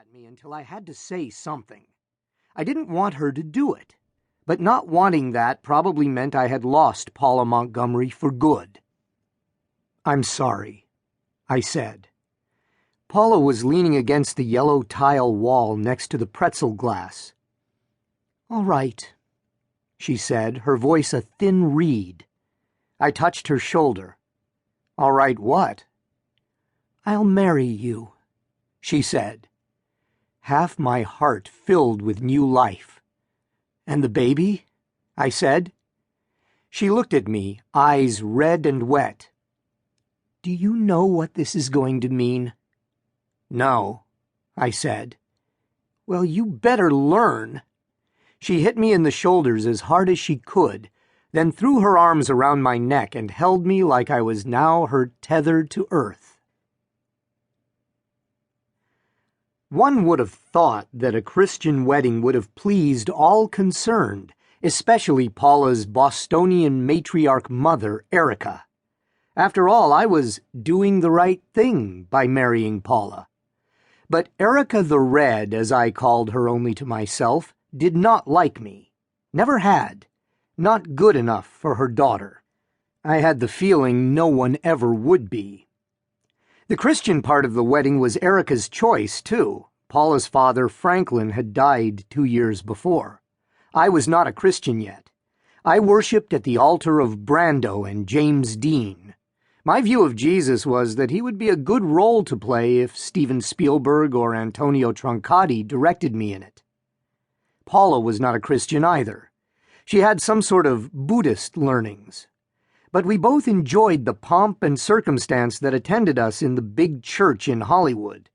at me until I had to say something. I didn't want her to do it, but not wanting that probably meant I had lost Paula Montgomery for good. "I'm sorry," I said. Paula was leaning against the yellow tile wall next to the pretzel glass. "All right," she said, her voice a thin reed. I touched her shoulder. "All right, what?" "I'll marry you," she said. Half my heart filled with new life. "And the baby?" I said. She looked at me, eyes red and wet. "Do you know what this is going to mean?" "No," I said. "Well, you better learn." She hit me in the shoulders as hard as she could, then threw her arms around my neck and held me like I was now her tether to earth. One would have thought that a Christian wedding would have pleased all concerned, especially Paula's Bostonian matriarch mother, Erica. After all, I was doing the right thing by marrying Paula. But Erica the Red, as I called her only to myself, did not like me. Never had. Not good enough for her daughter. I had the feeling no one ever would be. The Christian part of the wedding was Erica's choice, too. Paula's father, Franklin, had died 2 years before. I was not a Christian yet. I worshipped at the altar of Brando and James Dean. My view of Jesus was that he would be a good role to play if Steven Spielberg or Antonio Troncati directed me in it. Paula was not a Christian either. She had some sort of Buddhist learnings. But we both enjoyed the pomp and circumstance that attended us in the big church in Hollywood.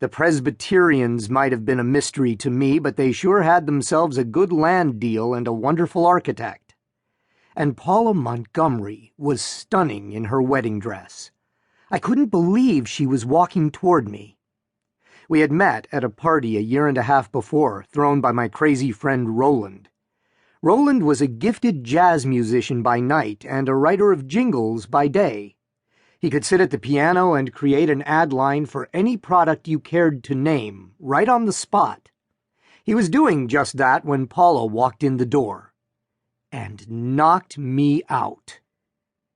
The Presbyterians might have been a mystery to me, but they sure had themselves a good land deal and a wonderful architect. And Paula Montgomery was stunning in her wedding dress. I couldn't believe she was walking toward me. We had met at a party a year and a half before, thrown by my crazy friend Roland. Roland was a gifted jazz musician by night and a writer of jingles by day. He could sit at the piano and create an ad line for any product you cared to name, right on the spot. He was doing just that when Paula walked in the door. And knocked me out,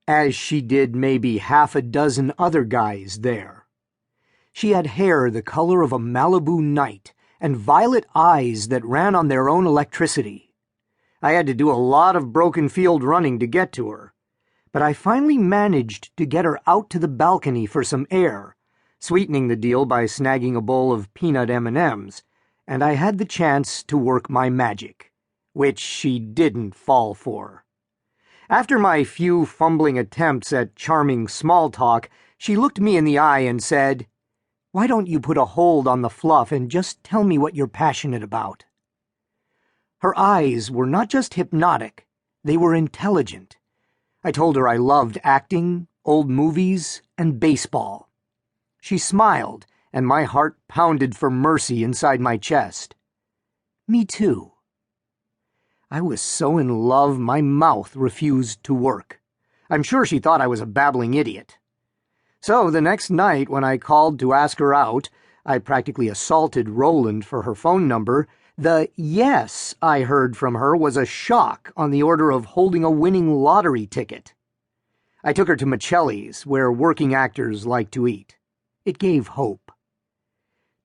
as she did maybe half a dozen other guys there. She had hair the color of a Malibu night and violet eyes that ran on their own electricity. I had to do a lot of broken field running to get to her, but I finally managed to get her out to the balcony for some air, sweetening the deal by snagging a bowl of peanut M&Ms, and I had the chance to work my magic, which she didn't fall for. After my few fumbling attempts at charming small talk, she looked me in the eye and said, "Why don't you put a hold on the fluff and just tell me what you're passionate about?" Her eyes were not just hypnotic, they were intelligent. I told her I loved acting, old movies, and baseball. She smiled, and my heart pounded for mercy inside my chest. "Me too." I was so in love my mouth refused to work. I'm sure she thought I was a babbling idiot. So the next night when I called to ask her out, I practically assaulted Roland for her phone number. The yes I heard from her was a shock on the order of holding a winning lottery ticket. I took her to Michelli's, where working actors like to eat. It gave hope.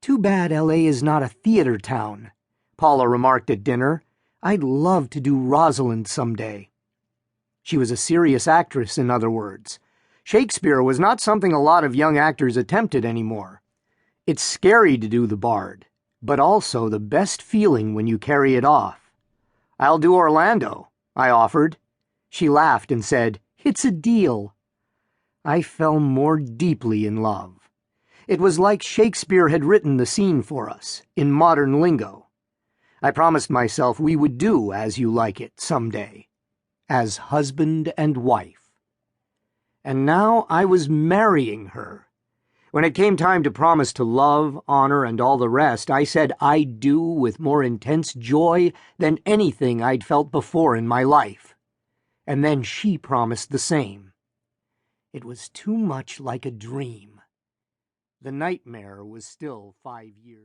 "Too bad L.A. is not a theater town," Paula remarked at dinner. "I'd love to do Rosalind someday." She was a serious actress, in other words. Shakespeare was not something a lot of young actors attempted anymore. It's scary to do the bard, but also the best feeling when you carry it off. "I'll do Orlando," I offered. She laughed and said, "It's a deal." I fell more deeply in love. It was like Shakespeare had written the scene for us, in modern lingo. I promised myself we would do As You Like It someday, as husband and wife. And now I was marrying her. When it came time to promise to love, honor, and all the rest, I said I do with more intense joy than anything I'd felt before in my life. And then she promised the same. It was too much like a dream. The nightmare was still 5 years.